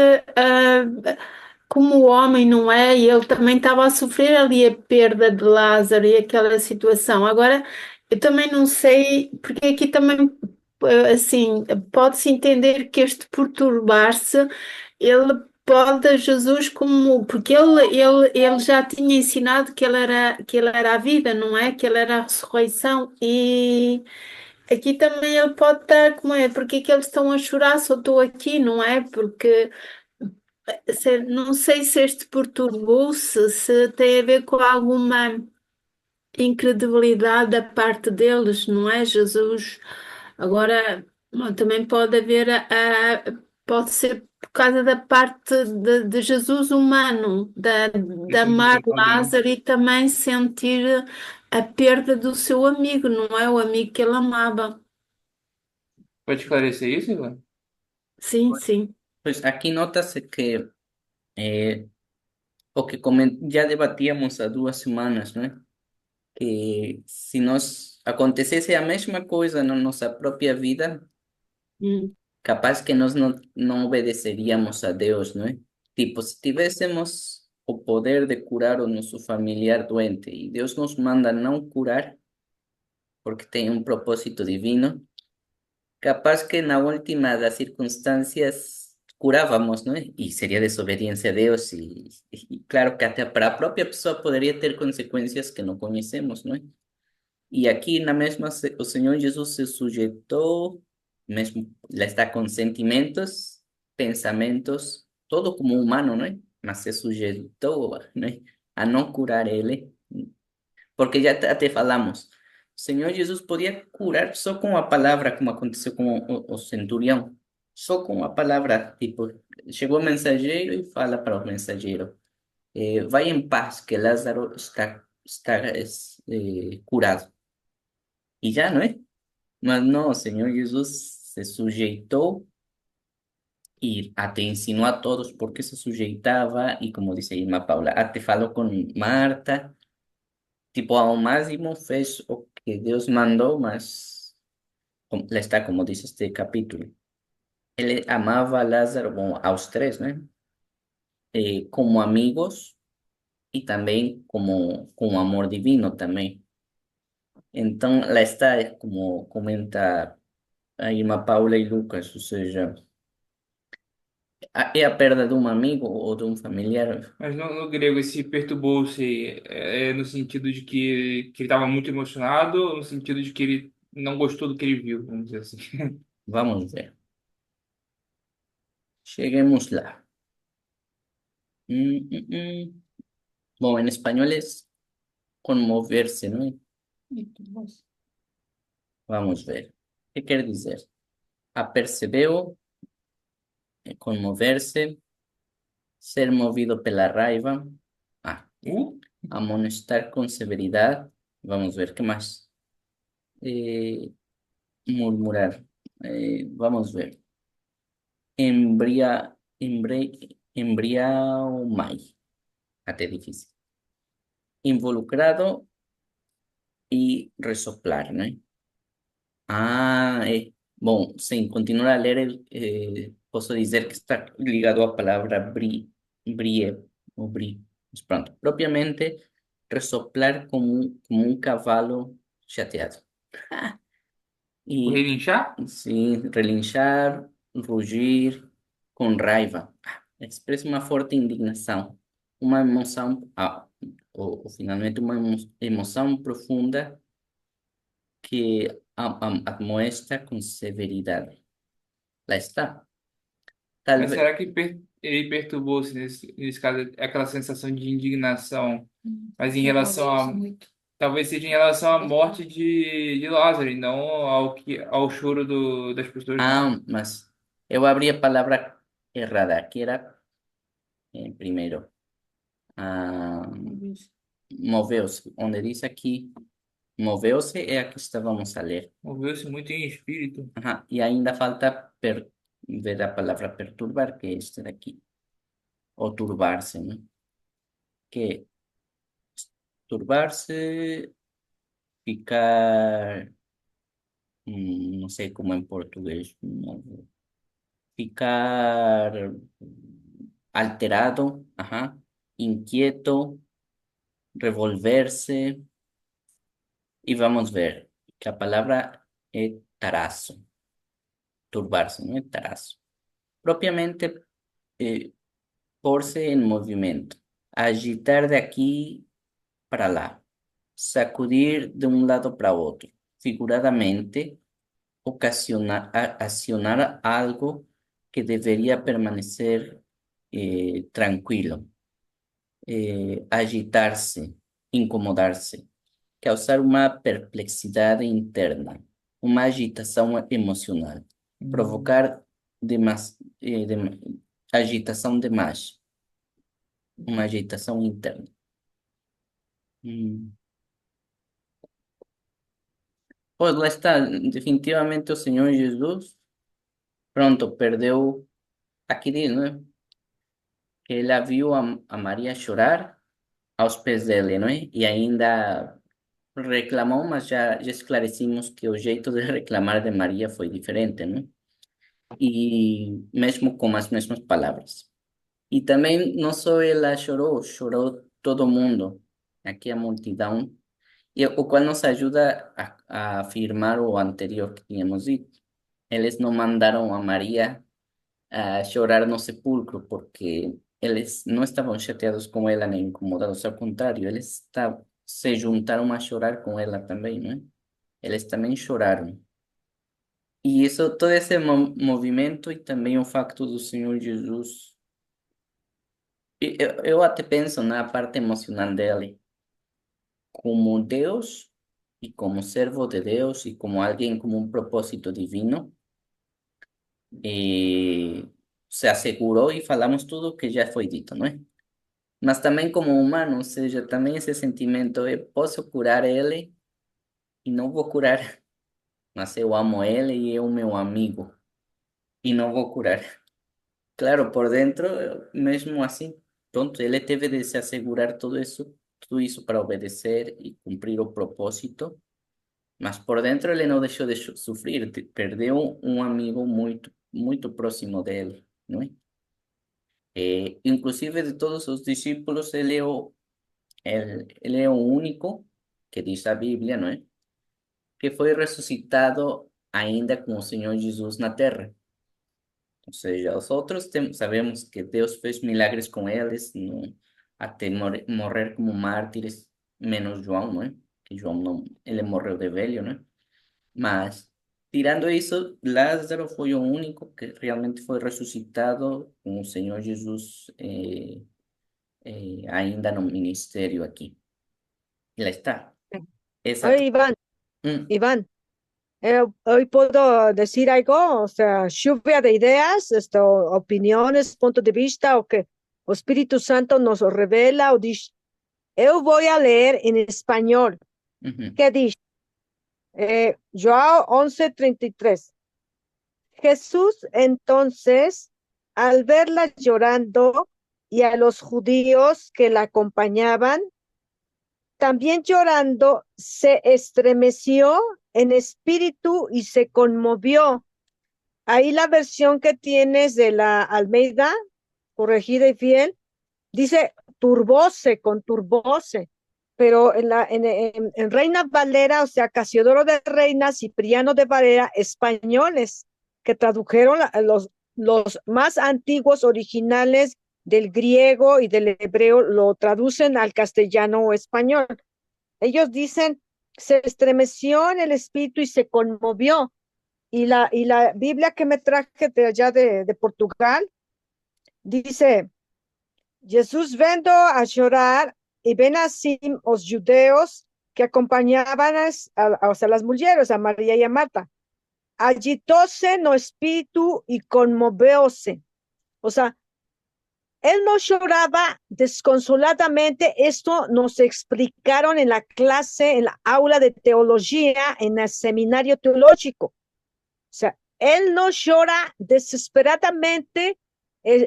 como homem, não é? E ele também estava a sofrer ali a perda de Lázaro e aquela situação. Agora, eu também não sei, porque aqui também, assim, pode-se entender que este perturbar-se, ele pode a Jesus como, porque ele já tinha ensinado que ele era a vida, não é? Que ele era a ressurreição. E aqui também ele pode estar, como é? Porque é que eles estão a chorar se eu estou aqui, não é? Porque não sei se este perturbou-se, se tem a ver com alguma incredibilidade da parte deles, não é, Jesus? Agora, bom, também pode haver pode ser por causa da parte de Jesus humano, de Isso amar também. Lázaro e também sentir a perda do seu amigo, não é? O amigo que ele amava. Pode esclarecer isso, Ivan? Sim, sim. Pues aquí nota-se que o que ya debatíamos há 2 semanas, não é? Que se nos acontecesse a mesma coisa na nossa própria vida, Hum, capaz que nós não obedeceríamos a Deus, não é? Tipo, se tivéssemos o poder de curar o nosso familiar doente e Deus nos manda não curar, porque tem um propósito divino, capaz que na última das circunstâncias curávamos, não é? E seria desobediência a Deus e claro que até para a própria pessoa poderia ter consequências que não conhecemos, não é? E aqui na mesma, o Senhor Jesus se sujeitou, mesmo, lá está com sentimentos, pensamentos, todo como humano, não é? Mas se sujeitou, não é? A não curar ele, porque já até falamos, o Senhor Jesus podia curar só com a palavra, como aconteceu com o centurião, só com a palavra, tipo, chegou o mensageiro e fala para o mensageiro, vai em paz, que Lázaro está curado. E já, não é? Mas não, o Senhor Jesus se sujeitou e até ensinou a todos por que se sujeitava e como disse a irmã Paula, até falou com Marta, tipo, ao máximo fez o que Deus mandou, mas lá está, como diz este capítulo. Ele amava a Lázaro, bom, aos três, né? Como amigos e também como com amor divino também. Então, lá está, como comenta a irmã Paula e Lucas, ou seja, é a perda de um amigo ou de um familiar. Mas no grego, esse perturbou-se no sentido de que ele estava muito emocionado, ou no sentido de que ele não gostou do que ele viu, vamos dizer assim. Vamos ver. Cheguemos lá. Mm. Bom, en español es conmoverse, ¿no? E tu voz? Vamos ver. ¿Qué quiere decir? Apercebeu, conmoverse, ser movido pela raiva, ah, Uh, amonestar con severidad. Vamos ver, ¿qué más? Eh, murmurar. Vamos ver. Embriaumai. Até difícil. Involucrado y resoplar, ¿no? Bom, sim, continuar a ler, posso dizer que está ligado à palavra brie, ou brie. Mas pronto, propriamente, ressoplar como um cavalo chateado. o E, relinchar? sim, relinchar, rugir, com raiva. Expressa uma forte indignação, uma emoção, ou finalmente uma emoção profunda que admoesta com severidade. Lá está. Mas Talvez. será que ele perturbou-se nesse caso, aquela sensação de indignação, mas em Já relação falei isso a, muito. talvez seja em relação à morte de Lázaro, e não ao choro das pessoas, não? Mas eu abri a palavra errada, que era, primeiro, ah, Talvez. moveu-se. Onde diz aqui, moveu-se é a que estávamos a ler. Moveu-se muito em espírito. Ajá, e ainda falta ver a palavra perturbar, que é este daqui. Ou turbar-se, né? Que Turbarse, ficar, no sé cómo en portugués, no, ficar alterado, ajá, inquieto, revolverse, y vamos a ver que la palabra es tarazo, turbarse, ¿no? Es tarazo. Propiamente, porse en movimiento, agitar de aquí para allá, sacudir de un lado para otro, figuradamente, accionar algo que debería permanecer tranquilo, agitarse, incomodarse, causar uma perplexidade interna, uma agitação emocional, provocar demas, agitação demais, uma agitação interna. Hum. Pois lá está, definitivamente o Senhor Jesus, pronto, perdeu, aqui diz, né? Que ele viu a Maria chorar aos pés dele, não é? E ainda reclamou, mas já esclarecimos que o jeito de reclamar de Maria foi diferente, não é? E mesmo com as mesmas palavras. E também não só ela chorou, chorou todo mundo, aqui a multidão, e o qual nos ajuda a afirmar o anterior que tínhamos dito. Eles não mandaram a Maria a chorar no sepulcro, porque eles não estavam chateados com ela nem incomodados, ao contrário, se juntaram a chorar com ela também, não é? Eles também choraram. E isso, todo esse movimento e também o facto do Senhor Jesus, eu até penso na parte emocional dele, como Deus e como servo de Deus e como alguém com um propósito divino, se assegurou e falamos tudo que já foi dito, não é? Mas também como humano, ou seja, também esse sentimento, eu posso curar ele e não vou curar, mas eu amo ele e é o meu amigo e não vou curar. Claro, por dentro, mesmo assim, pronto, ele teve de se assegurar tudo isso para obedecer e cumprir o propósito, mas por dentro ele não deixou de sofrer, perdeu um amigo muito, muito próximo dele, não é? Inclusive de todos os discípulos, ele é o único, que diz a Bíblia, não é? Que foi ressuscitado ainda com o Senhor Jesus na terra. Ou seja, os outros sabemos que Deus fez milagres com eles, até morrer como mártires, menos João, não é? Que João não, ele morreu de velho, né? Mas, tirando isso, Lázaro foi o único que realmente foi ressuscitado com o Senhor Jesus ainda no ministério aqui. E lá está. Essa, Oye, Iván, mm, Iván, hoy puedo decir algo, o sea, lluvia de ideas, opiniones, puntos de vista, o que o Espíritu Santo nos revela, o dice, yo voy a leer en español, ujú, ¿qué dice? Joao 11:33. Jesús entonces, al verla llorando y a los judíos que la acompañaban, también llorando, se estremeció en espíritu y se conmovió. Ahí la versión que tienes de la Almeida, corregida y fiel, dice turbóse, pero en Reina Valera, o sea, Casiodoro de Reina, Cipriano de Valera, españoles, que tradujeron los más antiguos originales del griego y del hebreo, lo traducen al castellano o español. Ellos dicen, se estremeció en el espíritu y se conmovió. Y la Biblia que me traje de allá de Portugal, dice, Jesús vendo a llorar y ven así los judeos que acompañaban o sea, las mujeres, a María y a Marta. Agitóse no espíritu y conmovióse. O sea, él no lloraba desconsoladamente. Esto nos explicaron en la clase, en la aula de teología, en el seminario teológico. O sea, él no llora desesperadamente,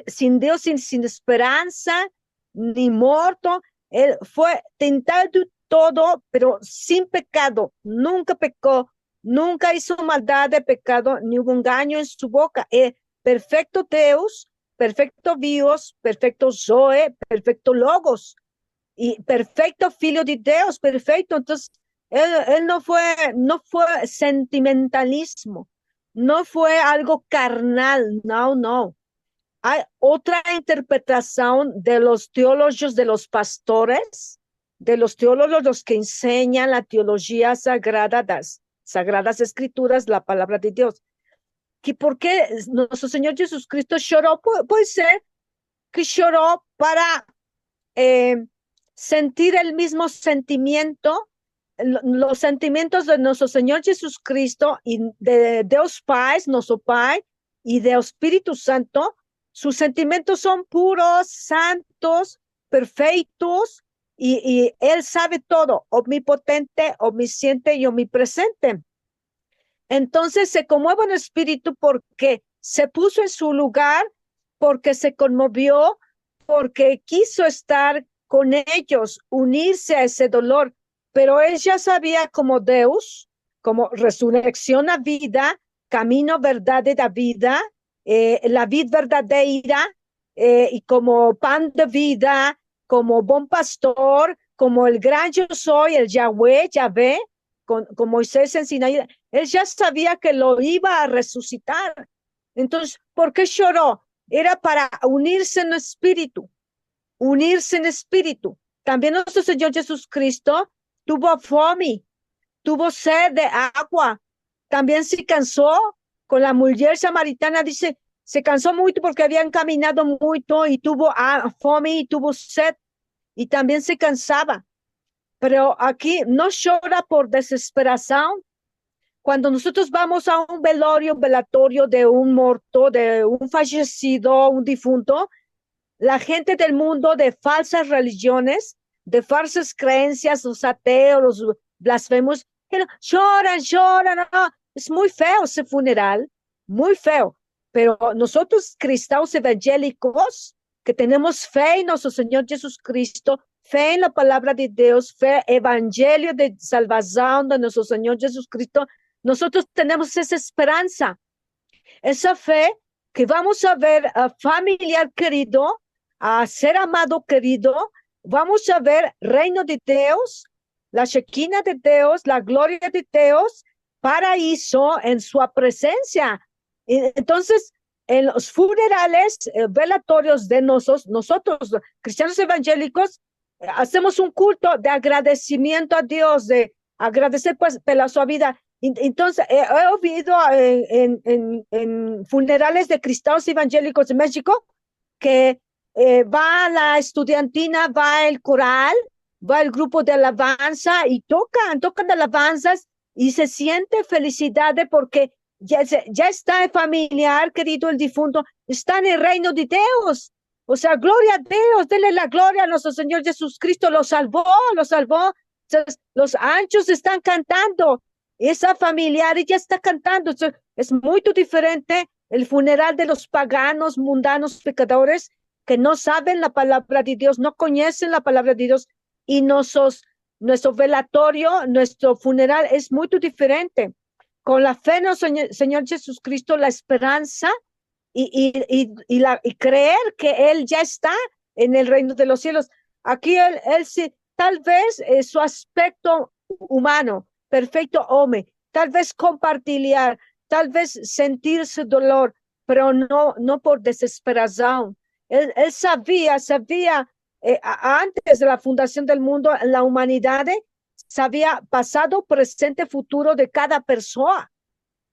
sin Dios, sin esperanza, ni muerto. Él fue tentado todo, pero sin pecado, nunca pecó, nunca hizo maldad de pecado, ni hubo engaño en su boca. Perfecto Deus, perfecto Bios, perfecto Zoe, perfecto Logos, y perfecto Filho de Deus, perfecto. Entonces, él no fue sentimentalismo, no fue algo carnal, no. Hay otra interpretación de los teólogos, de los pastores, de los teólogos los que enseñan la teología sagrada, las sagradas escrituras, la palabra de Dios. Que por qué nuestro Señor Jesucristo lloró, puede ser que lloró para sentir el mismo sentimiento, los sentimientos de nuestro Señor Jesucristo y de Dios Padre, nuestro Padre, y de Espíritu Santo. Sus sentimientos son puros, santos, perfectos, y Él sabe todo, omnipotente, omnisciente y omnipresente. Entonces se conmueve en espíritu porque se puso en su lugar, porque se conmovió, porque quiso estar con ellos, unirse a ese dolor. Pero él ya sabía como Deus, como resurrección a vida, camino, verdad de la vida, la vida verdadera, y como pan de vida, como buen pastor, como el gran yo soy, el Yahweh, Yahvé, con Moisés en Sinaí. Él ya sabía que lo iba a resucitar. Entonces, ¿por qué lloró? Era para unirse en espíritu, unirse en espíritu. También nuestro Señor Jesucristo tuvo fome, tuvo sed de agua, también se cansó. Con la mujer samaritana dice, se cansó mucho porque habían caminado mucho y tuvo fome y tuvo sed, y también se cansaba. Pero aquí no llora por desesperación. Cuando nosotros vamos a un velorio, un velatorio de un muerto, de un fallecido, un difunto, la gente del mundo de falsas religiones, de falsas creencias, los ateos, los blasfemos, lloran, no. Es muy feo ese funeral, muy feo. Pero nosotros, cristianos evangélicos, que tenemos fe en nuestro Señor Jesucristo, fe en la palabra de Dios, fe, evangelio de salvación de nuestro Señor Jesucristo, nosotros tenemos esa esperanza, esa fe que vamos a ver a familiar querido, a ser amado querido, vamos a ver reino de Dios, la Shekinah de Dios, la gloria de Dios, paraíso en su presencia. Entonces, en los funerales velatorios de nosotros, cristianos evangélicos, hacemos un culto de agradecimiento a Dios, de agradecer pues por su vida. Entonces, he oído en funerales de cristianos evangélicos en México que va la estudiantina, va el coral, va el grupo de alabanza y tocan alabanzas y se siente felicidad porque ya está el familiar querido, el difunto, está en el reino de Dios. O sea, gloria a Dios, denle la gloria a nuestro Señor Jesucristo, lo salvó. Entonces, los anchos están cantando, esa familiar ya está cantando. Entonces, es muy diferente el funeral de los paganos, mundanos, pecadores, que no saben la palabra de Dios, no conocen la palabra de Dios, y nuestro velatorio, nuestro funeral es muy diferente. Con la fe en el Señor Jesucristo, la esperanza y creer que Él ya está en el reino de los cielos. Aquí él sí, tal vez su aspecto humano, perfecto hombre, tal vez compartir, tal vez sentir su dolor, pero no por desesperación. Él sabía, antes de la fundación del mundo, la humanidad sabía pasado, presente, futuro de cada persona.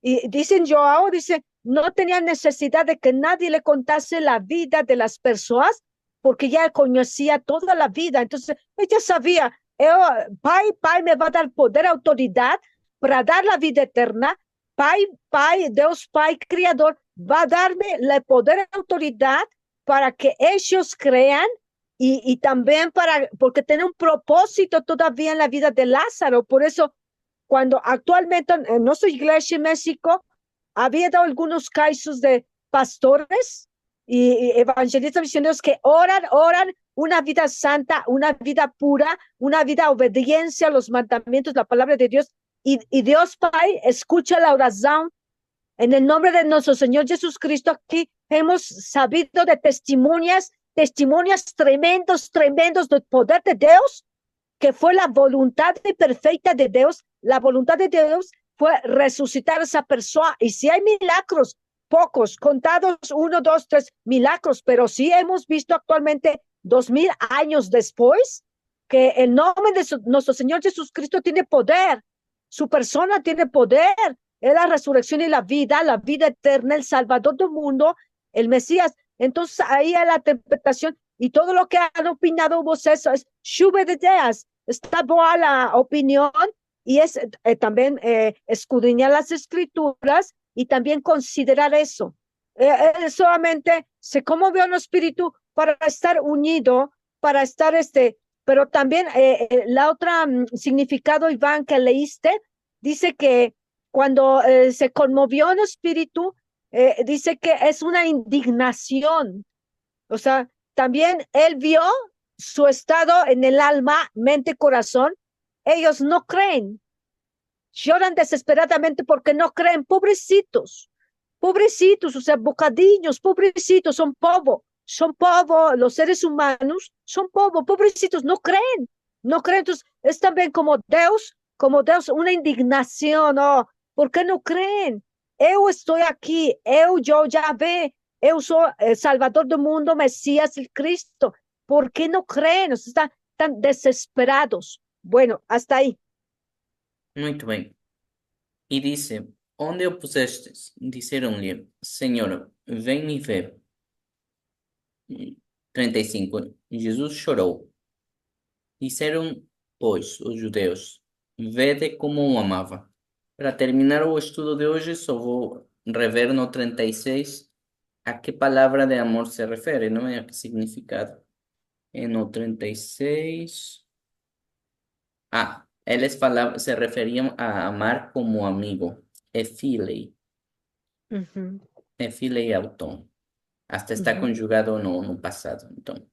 Y dicen Joao, dice, no tenía necesidad de que nadie le contase la vida de las personas, porque ya conocía toda la vida. Entonces, ella sabía, Pai me va a dar poder, autoridad para dar la vida eterna. Pai, Dios Pai, Creador, va a darme el poder, autoridad para que ellos crean y también porque tiene un propósito todavía en la vida de Lázaro. Por eso, cuando actualmente en nuestra iglesia en México, ha habido algunos casos de pastores y evangelistas misioneros que oran una vida santa, una vida pura, una vida obediencia a los mandamientos, la palabra de Dios, y Dios Padre escucha la oración. En el nombre de nuestro Señor Jesucristo, aquí hemos sabido de testimonios tremendos del poder de Dios, que fue la voluntad perfecta de Dios. La voluntad de Dios fue resucitar a esa persona. Y si hay milagros, pocos, contados 1, 2, 3 milagros, pero sí hemos visto actualmente 2000 años después que el nombre de nuestro Señor Jesucristo tiene poder. Su persona tiene poder. Es la resurrección y la vida eterna, el Salvador del mundo, el Mesías. Entonces ahí es la interpretación y todo lo que han opinado vosotros es lluvia de ideas. Está buena la opinión y es también escudriñar las escrituras y también considerar eso. Solamente se conmovió en el espíritu para estar unido, para estar pero también la otra significado, Iván, que leíste, dice que cuando se conmovió en el espíritu, dice que es una indignación. O sea, también él vio su estado en el alma, mente, corazón. Ellos no creen, lloran desesperadamente porque no creen, pobrecitos, o sea, bocadillos, pobrecitos, son pobres, los seres humanos son pobrecitos, no creen. Entonces, es también como Dios, una indignación, oh, ¿por qué no creen? Eu estoy aquí, yo ya ve, eu soy el Salvador del mundo, Mesías, el Cristo. ¿Por qué no creen? O sea, están tan desesperados. Bueno, hasta ahí. Muito bem. E disse: Onde o pusestes? Disseram-lhe: Senhor, vem e vê. 35. Jesus chorou. Disseram, pois, os judeus: Vede como o amava. Para terminar o estudo de hoje, só vou rever no 36 a que palavra de amor se refere, não é? A que significado. No 36. Eles falavam, se referiam a amar como amigo. Ephilei. Ujú. Ephilei auton. Hasta está Ujú. conjugado no passado. Então,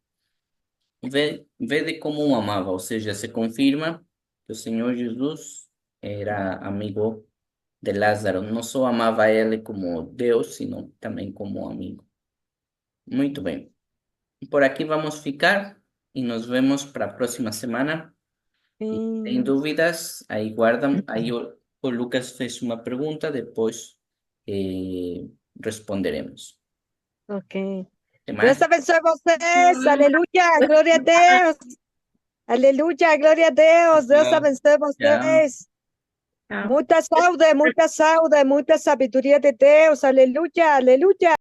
vede como o amava, ou seja, se confirma que o Senhor Jesus era amigo de Lázaro. Não só amava ele como Deus, sino também como amigo. Muito bem. Por aqui vamos ficar e nos vemos para a próxima semana. E tem dúvidas, aí guardam. Aí o Lucas fez uma pergunta, depois responderemos. Ok. Até mais. Dios abençoe a vocês. Aleluya. Gloria a Dios. Aleluya. Gloria a Dios. Dios Tchau. abençoe vocês. Tchau. Muita saúde, muita sabedoria de Deus. Aleluya. Aleluya.